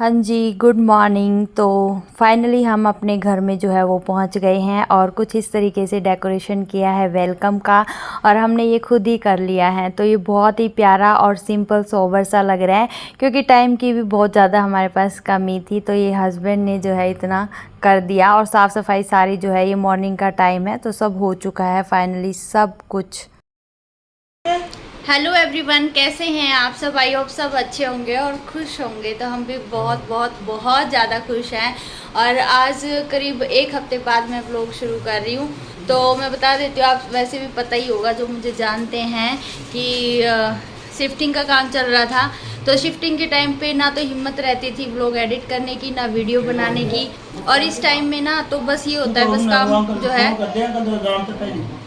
हाँ जी, good morning. तो finally हम अपने घर में जो है वो पहुंच गए हैं और कुछ इस तरीके से डेकोरेशन किया है वेलकम का, और हमने ये खुद ही कर लिया है। तो ये बहुत ही प्यारा और सिंपल सोबर सा लग रहा है, क्योंकि टाइम की भी बहुत ज़्यादा हमारे पास कमी थी। तो ये हस्बैंड ने जो है इतना कर दिया, और साफ़ सफाई सारी जो है, ये मॉर्निंग का टाइम है तो सब हो चुका है फाइनली सब कुछ। हेलो एवरीवन, कैसे हैं आप सब? आई होप सब अच्छे होंगे और खुश होंगे। तो हम भी बहुत बहुत बहुत ज़्यादा खुश हैं। और आज करीब एक हफ्ते बाद मैं व्लॉग शुरू कर रही हूँ। तो मैं बता देती हूँ, आप वैसे भी पता ही होगा जो मुझे जानते हैं कि शिफ्टिंग का काम चल रहा था। तो शिफ्टिंग के टाइम पे ना तो हिम्मत रहती थी व्लॉग एडिट करने की, ना वीडियो बनाने की। और इस टाइम में ना तो बस ये होता है, बस काम जो है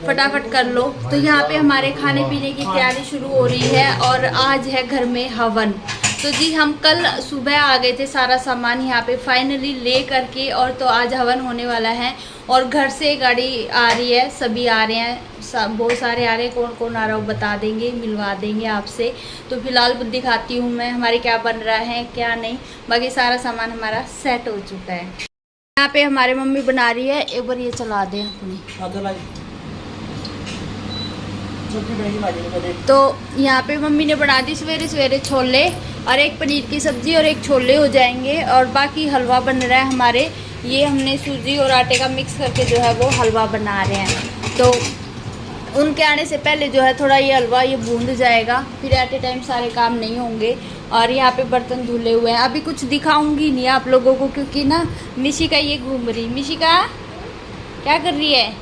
फटाफट कर लो। तो यहाँ पे हमारे खाने पीने की तैयारी शुरू हो रही है, और आज है घर में हवन। तो जी हम कल सुबह आ गए थे सारा सामान यहाँ पे फाइनली ले करके, और तो आज हवन होने वाला है। और घर से गाड़ी आ रही है, सभी आ रहे हैं, बहुत सारे आ रहे हैं। कौन कौन आ रहा है वो बता देंगे, मिलवा देंगे आपसे। तो फिलहाल दिखाती हूँ मैं हमारे क्या बन रहा है क्या नहीं। बाकी सारा सामान हमारा सेट हो चुका है। यहाँ पे हमारे मम्मी बना रही है, एक बार ये चला दें अपनी। तो यहाँ पे मम्मी ने बना दी सवेरे सवेरे छोले, और एक पनीर की सब्जी और एक छोले हो जाएंगे। और बाकी हलवा बन रहा है हमारे, ये हमने सूजी और आटे का मिक्स करके जो है वो हलवा बना रहे हैं। तो उनके आने से पहले जो है थोड़ा ये हलवा ये भून जाएगा, फिर एट ए टाइम सारे काम नहीं होंगे। और यहाँ पे बर्तन धुले हुए हैं। अभी कुछ दिखाऊंगी नहीं आप लोगों को, क्योंकि ना मिशिका ये घूम रही। मिशिका क्या कर रही है?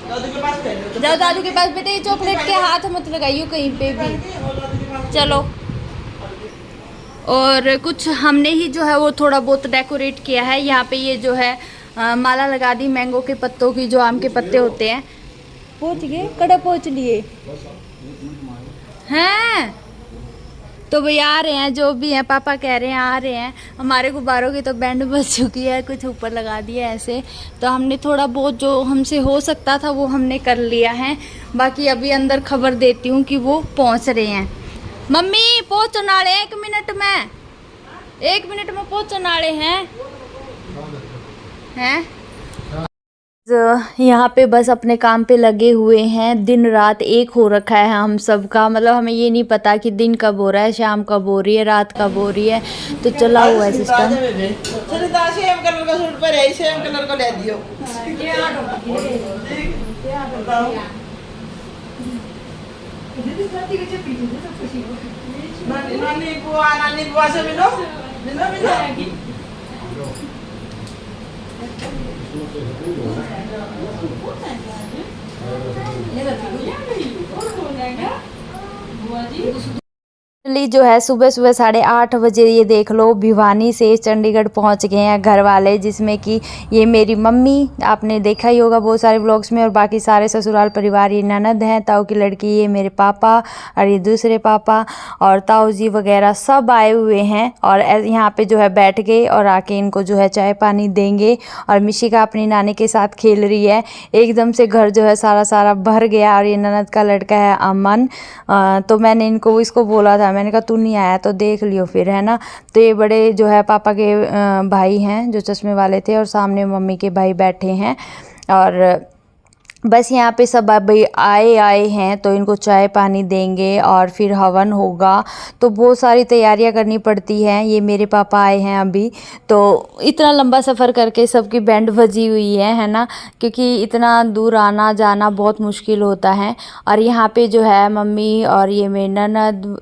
जाओ दादू के पास बेटे, ये चॉकलेट के हाथ मत लगाइयो कहीं पे भी। चलो। और कुछ हमने ही जो है वो थोड़ा बहुत डेकोरेट किया है। यहाँ पे ये जो है माला लगा दी मैंगो के पत्तों की, जो आम के पत्ते होते हैं। पहुँच गए, कड़ा पहुँच लिए हैं। तो भाई आ रहे हैं, जो भी हैं पापा कह रहे हैं आ रहे हैं। हमारे गुब्बारों की तो बैंड बज चुकी है, कुछ ऊपर लगा दिया ऐसे। तो हमने थोड़ा बहुत जो हमसे हो सकता था वो हमने कर लिया है। बाकी अभी अंदर खबर देती हूँ कि वो पहुँच रहे हैं। मम्मी पहुँचने वाले हैं, 1 मिनट में, 1 मिनट में पहुँचने वाले हैं। यहाँ पे बस अपने काम पे लगे हुए हैं। दिन रात एक हो रखा है हम सबका, मतलब हमें ये नहीं पता कि दिन कब हो रहा है, शाम कब हो रही है, रात कब हो रही है। तो चला हुआ है सिस्टम। सेम कलर का सूट पर है, सेम कलर का ले दियो। नानी बुआ से मिलो, जो है सुबह सुबह 8:30 बजे ये देख लो भिवानी से चंडीगढ़ पहुंच गए हैं घर वाले, जिसमें कि ये मेरी मम्मी, आपने देखा ही होगा बहुत सारे व्लॉग्स में, और बाकी सारे ससुराल परिवार, ये ननद हैं, ताऊ की लड़की, ये मेरे पापा और ये दूसरे पापा और ताऊ जी वगैरह सब आए हुए हैं। और यहाँ पे जो है बैठ गए और आके इनको जो है चाय पानी देंगे। और मिशिका अपनी नानी के साथ खेल रही है। एकदम से घर जो है सारा भर गया। और ये ननद का लड़का है अमन। तो मैंने इसको बोला था, मैंने कहा तू नहीं आया तो देख लियो फिर, है ना। तो ये बड़े जो है पापा के भाई हैं जो चश्मे वाले थे, और सामने मम्मी के भाई बैठे हैं। और बस यहाँ पे सब भाई आए हैं, तो इनको चाय पानी देंगे और फिर हवन होगा। तो बहुत सारी तैयारियां करनी पड़ती हैं। ये मेरे पापा आए हैं अभी, तो इतना लंबा सफ़र करके सबकी बैंड बजी हुई है ना, क्योंकि इतना दूर आना जाना बहुत मुश्किल होता है। और यहाँ पे जो है मम्मी और ये मेरी ननद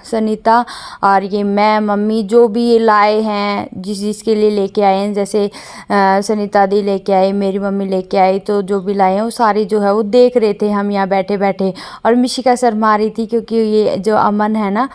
सनीता और ये मैं, मम्मी जो भी लाए हैं जिसके लिए लेके आए हैं, जैसे सनीता दी लेके आई, मेरी मम्मी लेके आई, तो जो भी लाए हैं सारी जो है वो देख रहे थे हम यहाँ बैठे बैठे। और मिशिका शर्मा रही थी, क्योंकि ये जो अमन है ना,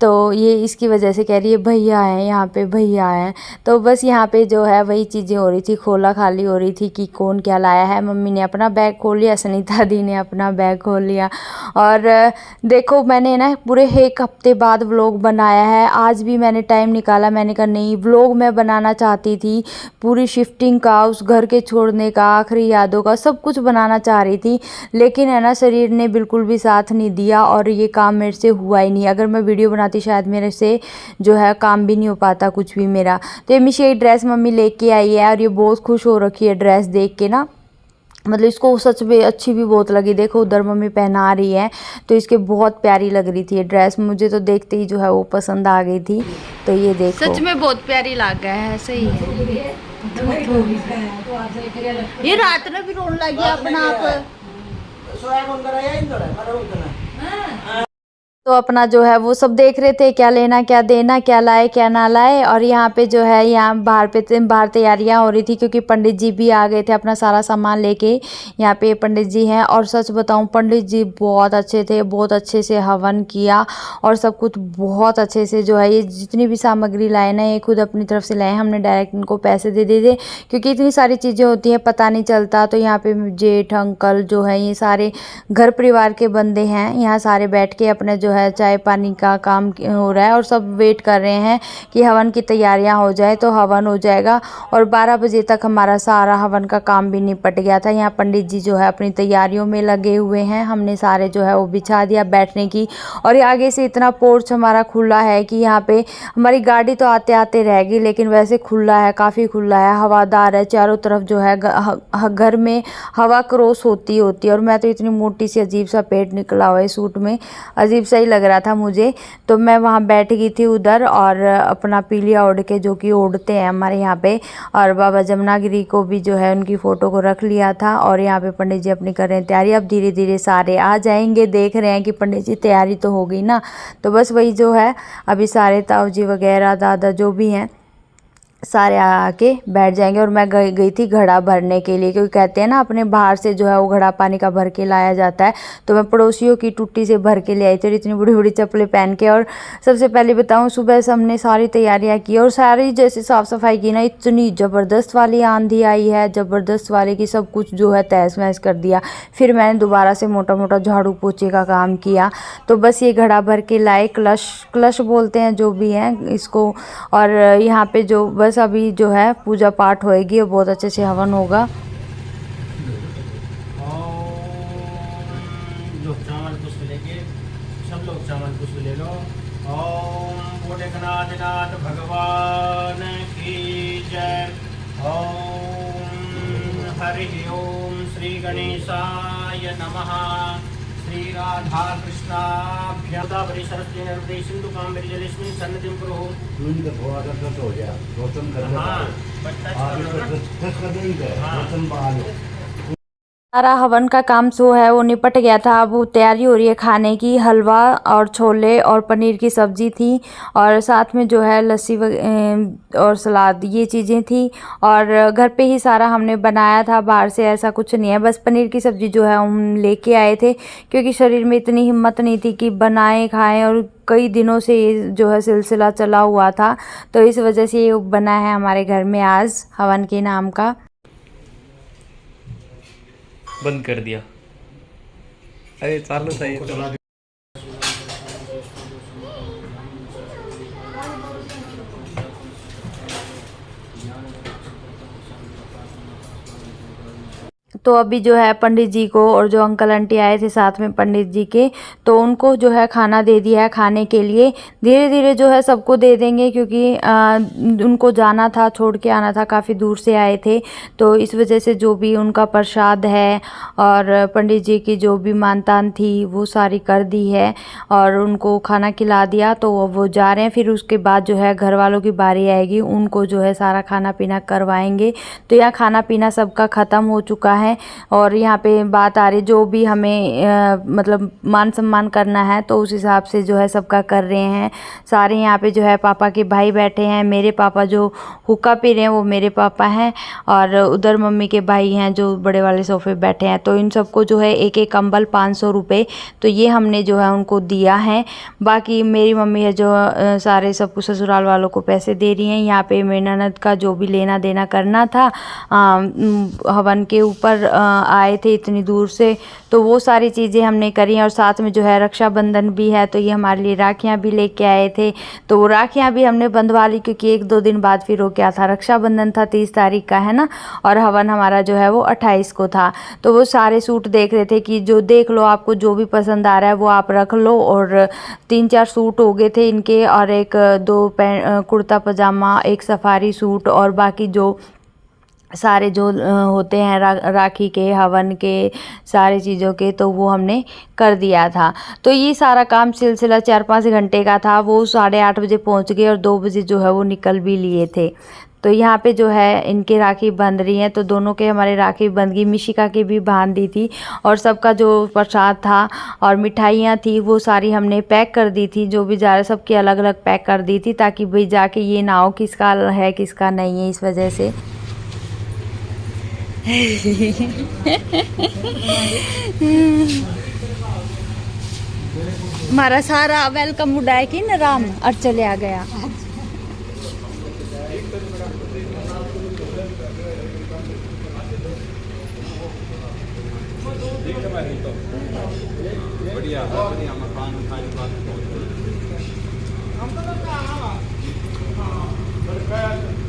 तो ये इसकी वजह से कह रही है भैया हैं यहाँ पे, भैया हैं। तो बस यहाँ पे जो है वही चीज़ें हो रही थी, खोला खाली हो रही थी कि कौन क्या लाया है। मम्मी ने अपना बैग खोल लिया, सनीता दी ने अपना बैग खोल लिया। और देखो मैंने ना पूरे 1 हफ्ते बाद व्लॉग बनाया है। आज भी मैंने टाइम निकाला, मैंने कहा नहीं व्लॉग मैं बनाना चाहती थी, पूरी शिफ्टिंग का, उस घर के छोड़ने का, आखिरी यादों का, सब कुछ बनाना चाह रही थी। लेकिन है ना शरीर ने बिल्कुल भी साथ नहीं दिया, और ये काम मेरे से हुआ ही नहीं। अगर मैं वीडियो बनाती पाती, शायद मेरे से जो है काम भी नहीं हो पाता कुछ भी मेरा। तो ये मिशी ये ड्रेस मम्मी लेके आई है और ये बहुत खुश हो रखी है ड्रेस देख के ना, मतलब इसको सच में अच्छी भी बहुत लगी। देखो उधर मम्मी पहना रही है तो इसके बहुत प्यारी लग रही थी ये ड्रेस, मुझे तो देखते ही जो है वो पसंद आ गई थी। तो ये देखो सच में बहुत प्यारी लग गया है, सही है। ये रात में भी रोने लगी अपना आप। तो अपना जो है वो सब देख रहे थे क्या लेना क्या देना, क्या लाए क्या ना लाए। और यहाँ पे जो है यहाँ बाहर तैयारियाँ हो रही थी क्योंकि पंडित जी भी आ गए थे अपना सारा सामान लेके। यहाँ पे पंडित जी हैं और सच बताऊँ पंडित जी बहुत अच्छे थे, बहुत अच्छे से हवन किया और सब कुछ बहुत अच्छे से जो है ये जितनी भी सामग्री लाए ना ये खुद अपनी तरफ से लाए, हमने डायरेक्ट इनको पैसे दे दिए थे क्योंकि इतनी सारी चीज़ें होती हैं पता नहीं चलता। तो यहाँ पे जेठ अंकल जो है ये सारे घर परिवार के बंदे हैं, यहाँ सारे बैठ के अपने जो है चाय पानी का काम हो रहा है और सब वेट कर रहे हैं कि हवन की तैयारियां हो जाए तो हवन हो जाएगा। और 12 बजे तक हमारा सारा हवन का काम भी निपट गया था। यहाँ पंडित जी जो है अपनी तैयारियों में लगे हुए हैं, हमने सारे जो है वो बिछा दिया बैठने की। और ये आगे से इतना पोर्च हमारा खुला है कि यहाँ पे हमारी गाड़ी तो आते आते रहेगी लेकिन वैसे खुला है, काफ़ी खुला है, हवादार है, चारों तरफ जो है घर में हवा क्रॉस होती है। और मैं तो इतनी मोटी सी अजीब सा पेट निकला हुआ है सूट में, अजीब सा ही लग रहा था मुझे। तो मैं वहाँ बैठ गई थी उधर और अपना पीलिया ओढ़ के, जो कि ओढ़ते हैं हमारे यहाँ पे, और बाबा जमुनागिरी को भी जो है उनकी फ़ोटो को रख लिया था। और यहाँ पे पंडित जी अपनी कर रहे हैं तैयारी, अब धीरे धीरे सारे आ जाएंगे। देख रहे हैं कि पंडित जी तैयारी तो हो गई ना, तो बस वही जो है अभी सारे ताऊ जी वगैरह दादा जो भी हैं सारे आके बैठ जाएंगे। और मैं गई थी घड़ा भरने के लिए क्योंकि कहते हैं ना अपने बाहर से जो है वो घड़ा पानी का भर के लाया जाता है। तो मैं पड़ोसियों की टूटी से भर के ले आई थी और इतनी बड़ी बड़ी चप्पलें पहन के। और सबसे पहले बताऊं सुबह से हमने सारी तैयारियां की और सारी जैसे साफ़ सफाई की ना, इतनी ज़बरदस्त वाली आंधी आई है, ज़बरदस्त वाले की सब कुछ जो है तहस महस कर दिया। फिर मैंने दोबारा से मोटा मोटा झाड़ू पोछे का काम किया। तो बस ये घड़ा भर के लाए, कलश बोलते हैं जो भी हैं इसको। और यहाँ पे जो बस अभी जो है पूजा पाठ होएगी और बहुत अच्छे से हवन होगा। सब लोग चावल पुष्प ले लो। ओम भोलेनाथ भगवान की जय। ओम हरि ओम श्री गणेशाय नमः। श्री राधा कृष्णाभ्यदावरी सरस्वती नर्मदे सिंधु कावेरी जलेस्मिन् सन्निधिं कुरु। का थोड़ा सा टच हो गया, रोशन कर सारा हवन का काम जो है वो निपट गया था। अब वो तैयारी हो रही है खाने की, हलवा और छोले और पनीर की सब्ज़ी थी और साथ में जो है लस्सी और सलाद, ये चीज़ें थी। और घर पे ही सारा हमने बनाया था, बाहर से ऐसा कुछ नहीं है। बस पनीर की सब्ज़ी जो है हम लेके आए थे क्योंकि शरीर में इतनी हिम्मत नहीं थी कि बनाएं खाएं, और कई दिनों से ये जो है सिलसिला चला हुआ था। तो इस वजह से ये बना है हमारे घर में आज हवन के नाम का। बंद कर दिया, अरे चालू था ये। तो अभी जो है पंडित जी को और जो अंकल आंटी आए थे साथ में पंडित जी के, तो उनको जो है खाना दे दिया है खाने के लिए। धीरे धीरे जो है सबको दे देंगे क्योंकि उनको जाना था, छोड़ के आना था, काफ़ी दूर से आए थे। तो इस वजह से जो भी उनका प्रसाद है और पंडित जी की जो भी मानतान थी वो सारी कर दी है और उनको खाना खिला दिया। तो वो जा रहे हैं, फिर उसके बाद जो है घर वालों की बारी आएगी, उनको जो है सारा खाना पीना करवाएंगे। तो यहाँ खाना पीना सबका ख़त्म हो चुका है। और यहाँ पे बात आ रही जो भी हमें मतलब मान सम्मान करना है तो उस हिसाब से जो है सबका कर रहे हैं सारे। यहाँ पे जो है पापा के भाई बैठे हैं, मेरे पापा जो हुक्का पी रहे हैं वो मेरे पापा हैं, और उधर मम्मी के भाई हैं जो बड़े वाले सोफे बैठे हैं। तो इन सबको जो है एक एक कंबल 500 रुपये, तो ये हमने जो है उनको दिया है। बाकी मेरी मम्मी है जो सारे सबको ससुराल वालों को पैसे दे रही हैं। यहाँ पे मेरी ननद का जो भी लेना देना करना था हवन के ऊपर पर आए थे इतनी दूर से, तो वो सारी चीज़ें हमने करी। और साथ में जो है रक्षाबंधन भी है, तो ये हमारे लिए राखियाँ भी लेके आए थे, तो वो राखियाँ भी हमने बंधवा ली, क्योंकि 1-2 दिन बाद फिर वो क्या था, रक्षाबंधन था 30 तारीख का, है ना, और हवन हमारा जो है वो 28 को था। तो वो सारे सूट देख रहे थे कि जो देख लो, आपको जो भी पसंद आ रहा है वो आप रख लो। और 3-4 सूट हो गए थे इनके, और 1-2 कुर्ता पजामा, एक सफारी सूट, और बाकी जो सारे जो होते हैं राखी के, हवन के, सारे चीज़ों के, तो वो हमने कर दिया था। तो ये सारा काम सिलसिला 4-5 घंटे का था। वो 8:30 बजे पहुंच गए और 2 बजे जो है वो निकल भी लिए थे। तो यहाँ पे जो है इनके राखी बंध रही हैं, तो दोनों के हमारे राखी बंध गई। मिशिका की भी बांध दी थी, और सबका जो प्रसाद था और मिठाइयाँ थी वो सारी हमने पैक कर दी थी। जो भी जा रहे सबकी अलग अलग पैक कर दी थी, ताकि भाई जाके ये ना हो किसका है किसका नहीं है, इस वजह से। हमारा सारा वेलकम उड़ाए कि न राम और चले आ गया।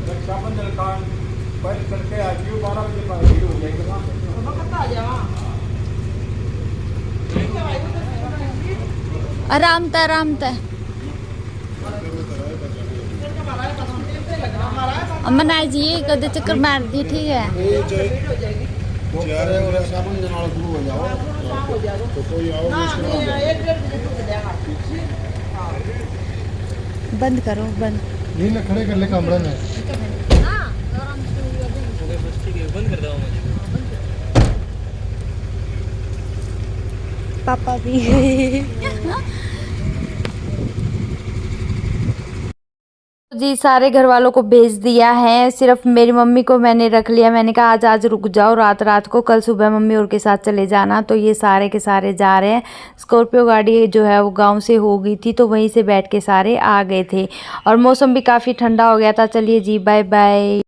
रक्षाबंधन का पर करके आज 12 बजे पर भीड़ हो जाएगी। आराम था मनाई जी कदे चक्कर मार दी, ठीक है। बंद करो, बंद नहीं खड़े कर ले कमरा में। बंद कर दो। पापा भी गए। जी सारे घर वालों को भेज दिया है, सिर्फ मेरी मम्मी को मैंने रख लिया। मैंने कहा आज रुक जाओ, रात को, कल सुबह मम्मी और के साथ चले जाना। तो ये सारे के सारे जा रहे हैं। स्कॉर्पियो गाड़ी जो है वो गांव से हो गई थी, तो वहीं से बैठ के सारे आ गए थे, और मौसम भी काफ़ी ठंडा हो गया था। चलिए जी, बाय बाय।